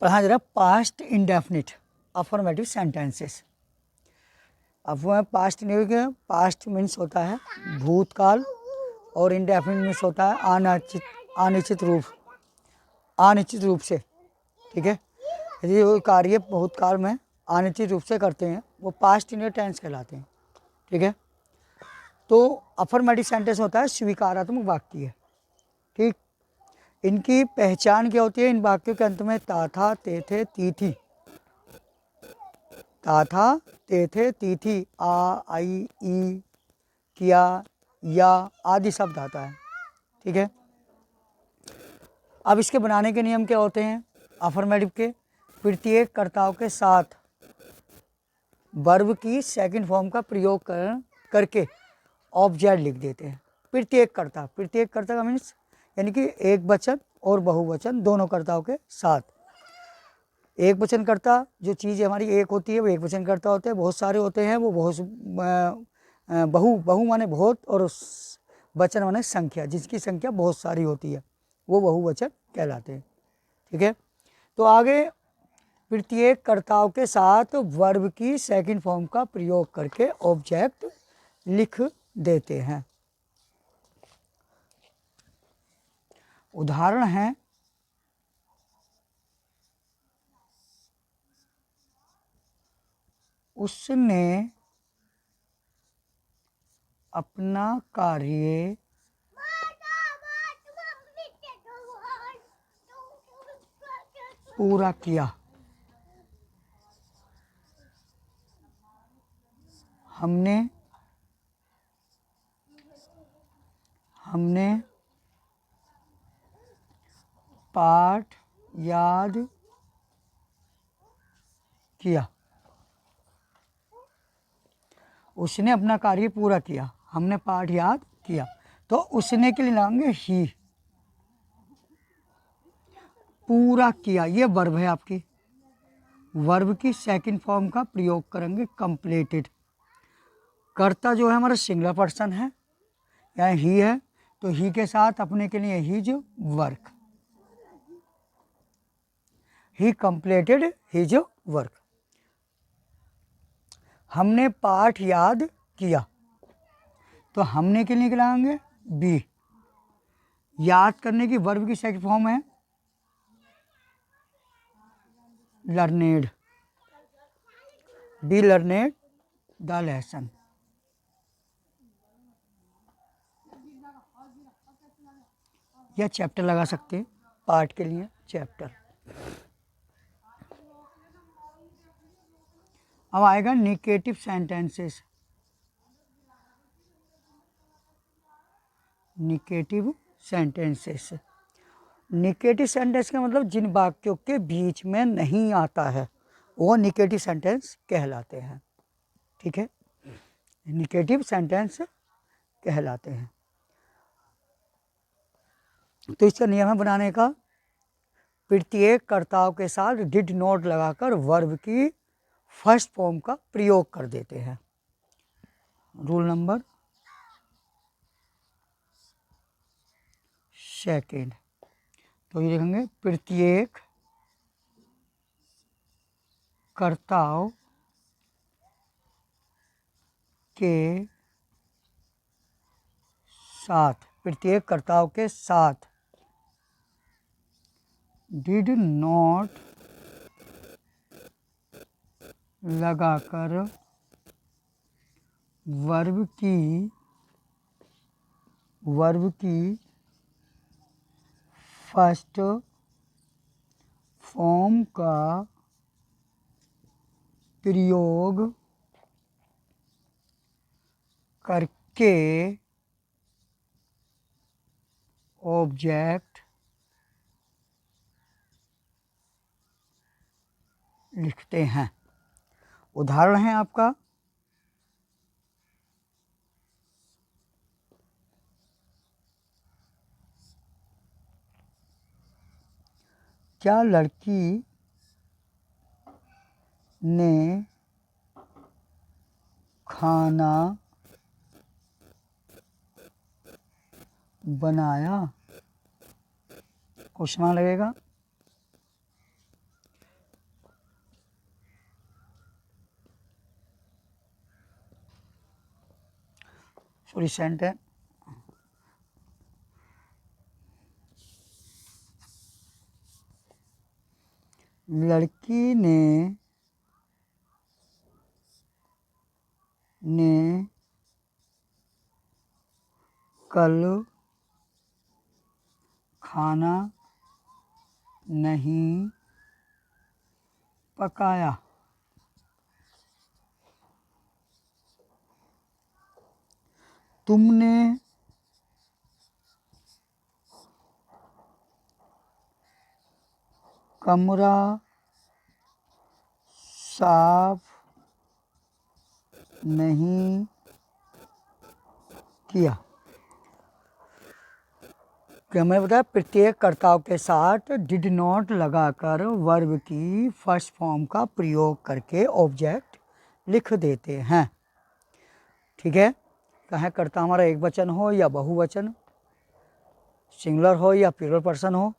पढ़ा जरा past indefinite affirmative sentences. अब वो पास्ट इंडेफिनिट, पास्ट मीन्स होता है भूतकाल और इंडेफिनिट मीन्स होता है अनिश्चित रूप से। ठीक है, यदि वो कार्य भूतकाल में अनिश्चित रूप से करते हैं वो पास्ट इंडेफिनिट टेंस कहलाते हैं। ठीक है, तो अफर्मेटिव सेंटेंस होता है स्वीकारात्मक वाक्य। ठीक, इनकी पहचान क्या होती है? इन वाक्यों के अंत में ता था, ते थे, ती थी, ता था, ते थे, ती थी, आ, आई, ई, किया, या आदि शब्द आता है। ठीक है, अब इसके बनाने के नियम क्या होते हैं? अफर्मेटिव के प्रत्येक कर्ताओं के साथ वर्ब की सेकंड फॉर्म का प्रयोग करके ऑब्जेक्ट लिख देते हैं। प्रत्येक कर्ता का मीन्स यानी कि एक वचन और बहुवचन दोनों कर्ताओं के साथ। एक वचन कर्ता जो चीज़ हमारी एक होती है वो एक वचन कर्ता होते हैं, बहुत सारे होते हैं वो बहु माने बहुत और वचन माने संख्या, जिसकी संख्या बहुत सारी होती है वो बहुवचन कहलाते हैं। ठीक है, तो आगे प्रत्येक कर्ताओं के साथ वर्ब की सेकंड फॉर्म का प्रयोग करके ऑब्जेक्ट लिख देते हैं। उदाहरण है उसने अपना कार्य पूरा किया। हमने पाठ याद किया। उसने अपना कार्य पूरा किया, हमने पाठ याद किया। तो उसने के लिए लाएंगे ही। पूरा किया ये वर्ब है आपकी, वर्ब की सेकंड फॉर्म का प्रयोग करेंगे कंप्लीटेड। कर्ता जो है हमारा सिंगुलर पर्सन है या ही है, तो ही के साथ अपने के लिए ही जो वर्क, ही कंप्लीटेड हिज वर्क। हमने पाठ याद किया, तो हमने के लिए लाएंगे बी। याद करने की वर्ब की सेकंड फॉर्म है learned, be learned the lesson. या चैप्टर लगा सकते हैं, पार्ट के लिए चैप्टर। अब आएगा negative sentences. Negative sentences, negative sentence का मतलब जिन वाक्यों के बीच में नहीं आता है वो निगेटिव सेंटेंस कहलाते हैं। ठीक है, निगेटिव सेंटेंस कहलाते हैं। तो इसका नियम है बनाने का, प्रत्येक कर्ताओं के साथ डिड नॉट लगाकर वर्ब की फर्स्ट फॉर्म का प्रयोग कर देते हैं। रूल नंबर सेकेंड, तो ये लिखेंगे प्रत्येक कर्ताओं के साथ, प्रत्येक कर्ताओं के साथ डिड नॉट लगाकर वर्ब की फर्स्ट फॉर्म का प्रयोग करके ऑब्जेक्ट लिखते हैं। उदाहरण है आपका क्या लड़की ने खाना बनाया? क्वेश्चन लगेगा। सॉरी सेंटेंस, लड़की ने कल खाना नहीं पकाया। तुमने कमरा साफ नहीं किया। क्या मैंने बताया, प्रत्येक कर्ताओं के साथ डिड नॉट लगाकर वर्ब की फर्स्ट फॉर्म का प्रयोग करके ऑब्जेक्ट लिख देते हैं। ठीक है, चाहे कर्ता हमारा एक वचन हो या बहुवचन, सिंगुलर हो या प्लूरल पर्सन हो,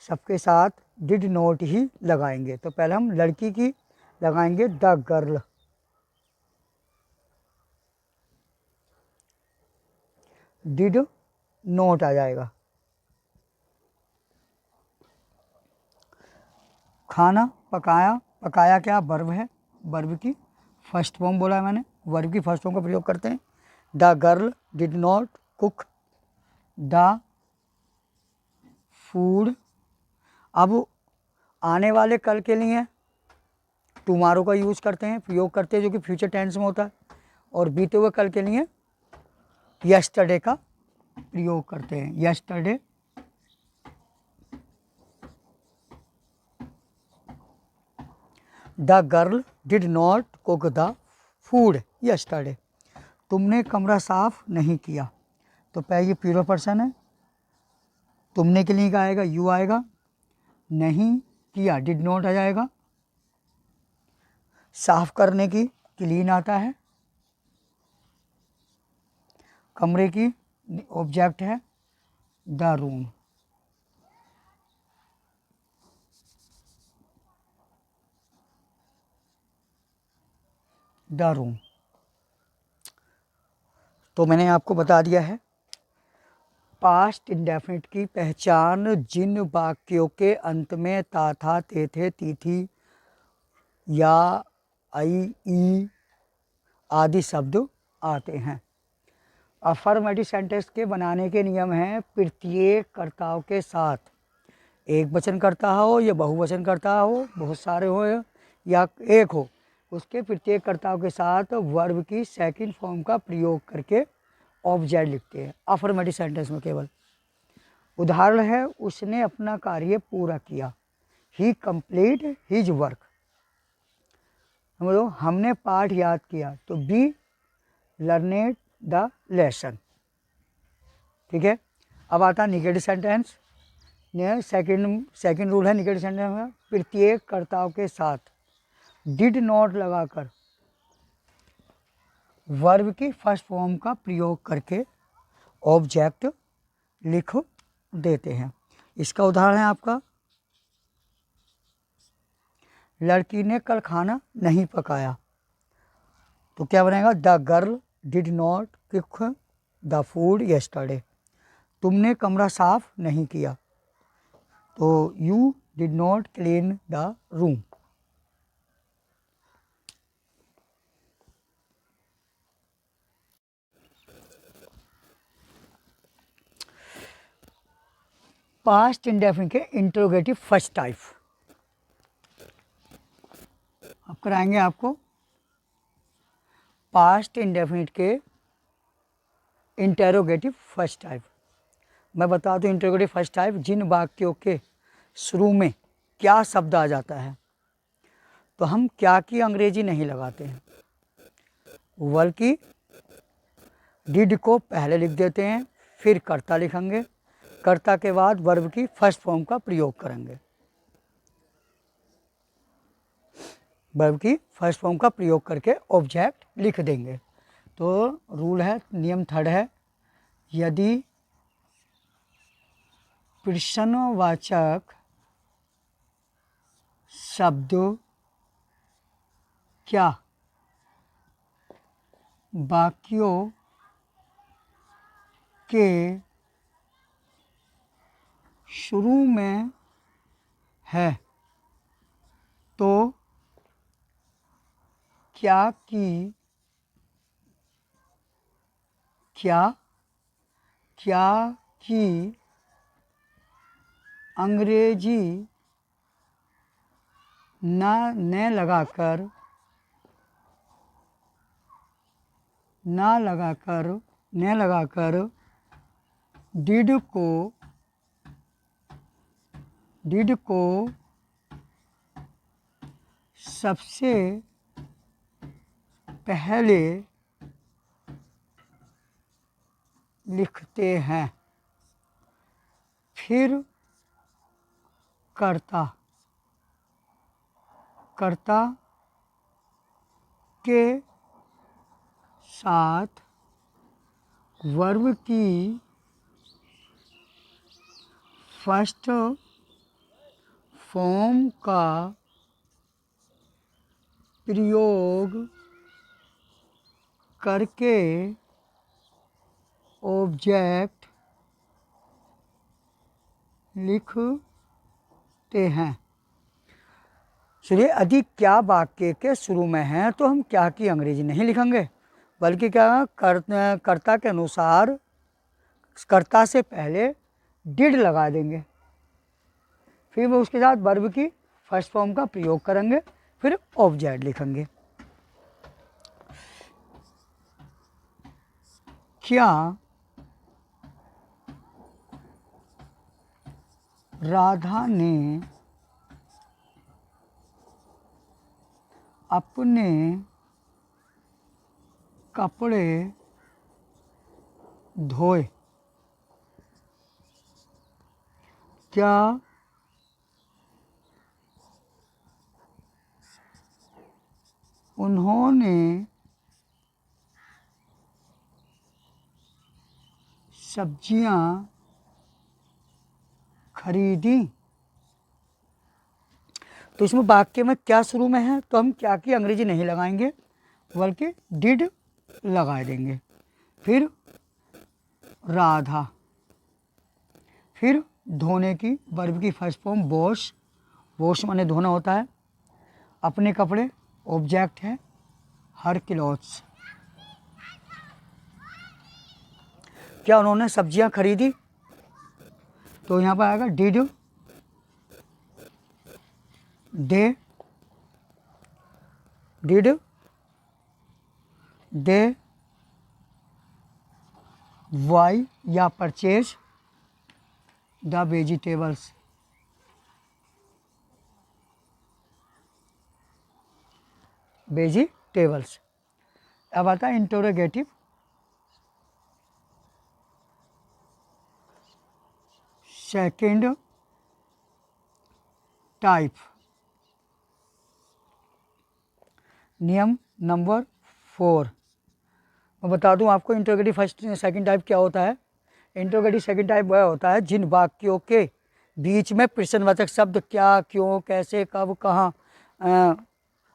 सबके साथ डिड नॉट ही लगाएंगे। तो पहले हम लड़की की लगाएंगे द गर्ल, डिड नॉट आ जाएगा। खाना पकाया, पकाया क्या वर्ब है, वर्ब की फर्स्ट फॉर्म बोला है मैंने, वर्ब की फर्स्ट फॉर्म का प्रयोग करते हैं। The girl did not cook the food. अब आने वाले कल के लिए टुमारो का यूज करते हैं, प्रयोग करते हैं, जो कि फ्यूचर टेंस में होता है, और बीते हुए कल के लिए यस्टरडे का प्रयोग करते हैं। Yesterday the girl did not cook the food yesterday. तुमने कमरा साफ नहीं किया। तो पहले ये प्लूरल पर्सन है, तुमने के लिए क्या आएगा, यू आएगा। नहीं किया डिड नॉट आ जाएगा। साफ करने की क्लीन आता है। कमरे की ऑब्जेक्ट है द रूम। The room. तो मैंने आपको बता दिया है पास्ट इंडेफिनिट की पहचान जिन वाक्यों के अंत में ता था, ते थे, ती थी या आई ई आदि शब्द आते हैं। अफर्मेटिव सेंटेंस के बनाने के नियम हैं प्रत्येक कर्ताओं के साथ, एक वचन करता हो या बहुवचन करता हो, बहुत सारे हो या एक हो, उसके प्रत्येक कर्ताओं के साथ वर्ब की सेकंड फॉर्म का प्रयोग करके ऑब्जेक्ट लिखते हैं अफर्मेटिव सेंटेंस में केवल। उदाहरण है, उसने अपना कार्य पूरा किया, ही कंप्लीट हिज वर्क। समझो, हमने पाठ याद किया, तो बी लर्नेड द लेसन। ठीक है, अब आता है निगेटिव सेंटेंस। सेकंड रूल है निगेटिव सेंटेंस में, प्रत्येक कर्ताओं के साथ डिड नॉट लगाकर वर्ब की फर्स्ट फॉर्म का प्रयोग करके ऑब्जेक्ट लिख देते हैं। इसका उदाहरण है आपका, लड़की ने कल खाना नहीं पकाया। तो क्या बनेगा, the girl did not cook the food yesterday. तुमने कमरा साफ नहीं किया, तो you did not clean the room. Past indefinite के इंटरोगेटिव फर्स्ट टाइप अब कराएंगे आपको। पास्ट इंडेफिनिट के इंटेरोगेटिव फर्स्ट टाइप मैं बता दूं। इंटेरोगेटिव फर्स्ट टाइप जिन वाक्यों के शुरू में क्या शब्द आ जाता है, तो हम क्या की अंग्रेजी नहीं लगाते हैं, बल्कि डिड को पहले लिख देते हैं, फिर कर्ता लिखेंगे, कर्ता के बाद वर्ब की फर्स्ट फॉर्म का प्रयोग करेंगे, वर्ब की फर्स्ट फॉर्म का प्रयोग करके ऑब्जेक्ट लिख देंगे। तो रूल है, नियम थर्ड है, यदि प्रश्नवाचक शब्द क्या वाक्यों के शुरू में है तो क्या की अंग्रेजी न लगाकर डिड को सबसे पहले लिखते हैं, फिर कर्ता के साथ वर्ब की फर्स्ट फॉर्म का प्रयोग करके ऑब्जेक्ट लिखते हैं। चलिए, यदि क्या वाक्य के शुरू में है तो हम क्या की अंग्रेजी नहीं लिखेंगे, बल्कि क्या कर्ता के अनुसार कर्ता से पहले डिड लगा देंगे, फिर वो उसके साथ वर्ब की फर्स्ट फॉर्म का प्रयोग करेंगे, फिर ऑब्जेक्ट लिखेंगे। क्या राधा ने अपने कपड़े धोए? क्या उन्होंने सब्जियां खरीदी? तो इसमें वाक्य में क्या शुरू में है तो हम क्या की अंग्रेजी नहीं लगाएंगे, बल्कि डिड लगा देंगे, फिर राधा, फिर धोने की वर्ब की फर्स्ट फॉर्म वॉश माने धोना होता है, अपने कपड़े ऑब्जेक्ट है, हर क्लॉथ्स। क्या उन्होंने सब्जियां खरीदी? तो यहाँ पर आएगा डिड दे वाई या परचेज द वेजिटेबल्स। अब आता है इंटरोगेटिव। सेकेंड टाइप, नियम नंबर 4। मैं बता दूं आपको इंटरोगेटिव फर्स्ट सेकंड टाइप क्या होता है। इंटरोगेटिव सेकंड टाइप वह होता है जिन वाक्यों के बीच में प्रश्नवाचक शब्द क्या, क्यों, कैसे, कब, कहाँ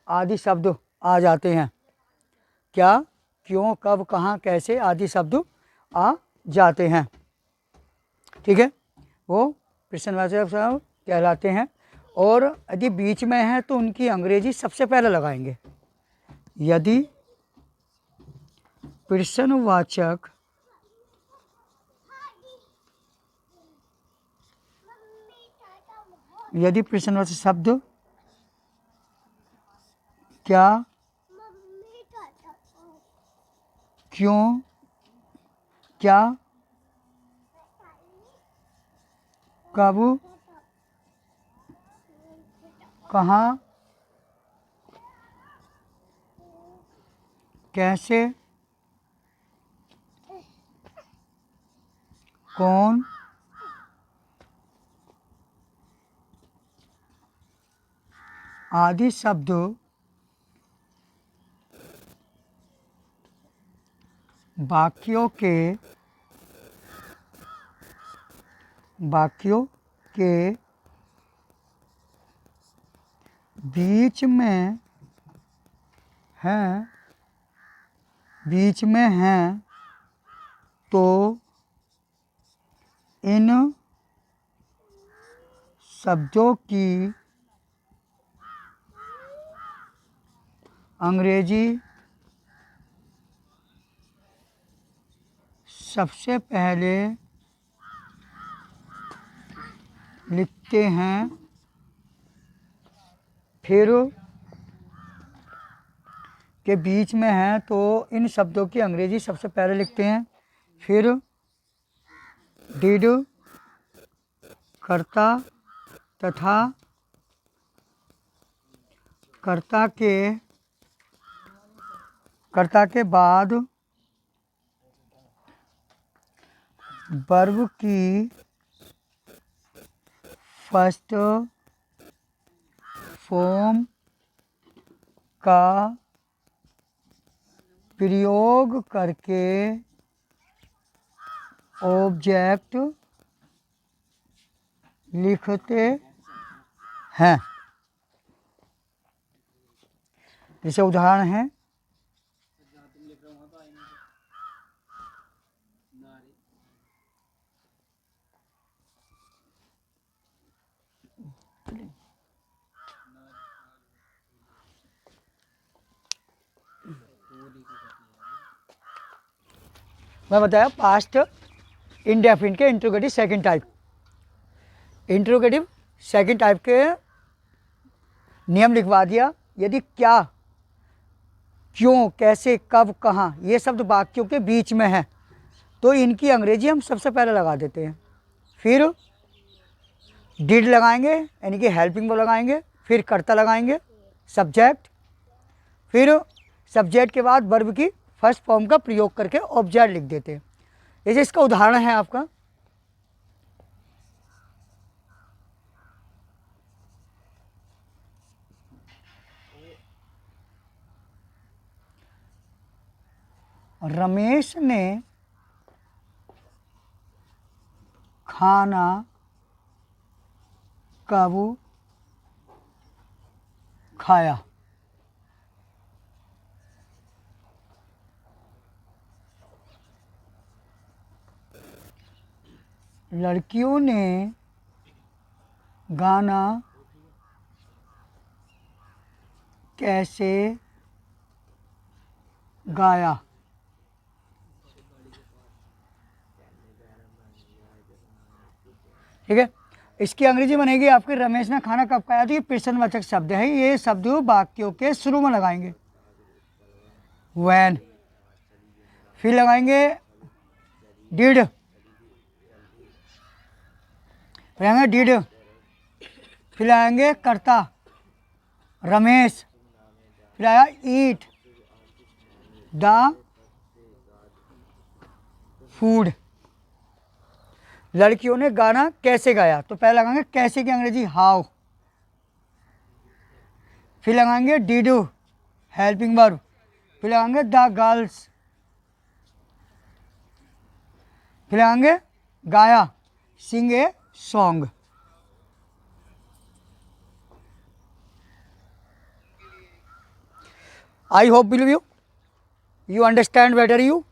आदि शब्द आ जाते हैं। क्या, क्यों, कब, कहाँ, कैसे आदि शब्द आ जाते हैं, ठीक है, वो प्रश्नवाचक शब्द कहलाते हैं। और यदि बीच में है तो उनकी अंग्रेजी सबसे पहले लगाएंगे। यदि प्रश्नवाचक शब्द क्या, क्यों, क्या, कब, कहाँ, कैसे, कौन, आदि शब्द वाक्यों के बीच में हैं तो इन शब्दों की अंग्रेजी सबसे पहले लिखते हैं, फिर के बीच में हैं तो इन शब्दों की अंग्रेजी सबसे पहले लिखते हैं, फिर डिड कर्ता तथा कर्ता के बाद वर्ब की फर्स्ट फॉर्म का प्रयोग करके ऑब्जेक्ट लिखते हैं। जैसे उदाहरण है, मैं बताया पास्ट इंडेफिनिट के interrogative second type. Interrogative second type के नियम लिखवा दिया। यदि क्या, क्यों, कैसे, कब, कहाँ ये शब्द वाक्यों के बीच में है तो इनकी अंग्रेजी हम सबसे पहले लगा देते हैं। फिर डिड लगाएंगे यानी कि हेल्पिंग वर्ब लगाएंगे, फिर कर्ता लगाएंगे सब्जेक्ट, फिर सब्जेक्ट के बाद वर्ब की फर्स्ट फॉर्म का प्रयोग करके ऑब्जेक्ट लिख देते हैं। जैसे इसका उदाहरण है आपका, रमेश ने खाना कब खाया। लड़कियों ने गाना कैसे गाया। ठीक है, इसकी अंग्रेजी बनेगी आपके रमेश ने खाना कब खाया। तो ये प्रश्नवाचक शब्द है, ये शब्द वाक्यों के शुरू में लगाएंगे व्हेन, फिर लगाएंगे डिड, फिर आएंगे डिड, फिर आएंगे कर्ता रमेश, फिर आया ईट द फूड। लड़कियों ने गाना कैसे गाया तो पहले लगाएंगे कैसे की अंग्रेजी हाउ, फिर लगाएंगे डिड हेल्पिंग वर्ब, फिर लगाएंगे द गर्ल्स, फिर लगाएंगे गाया sing a song. I hope you understand better you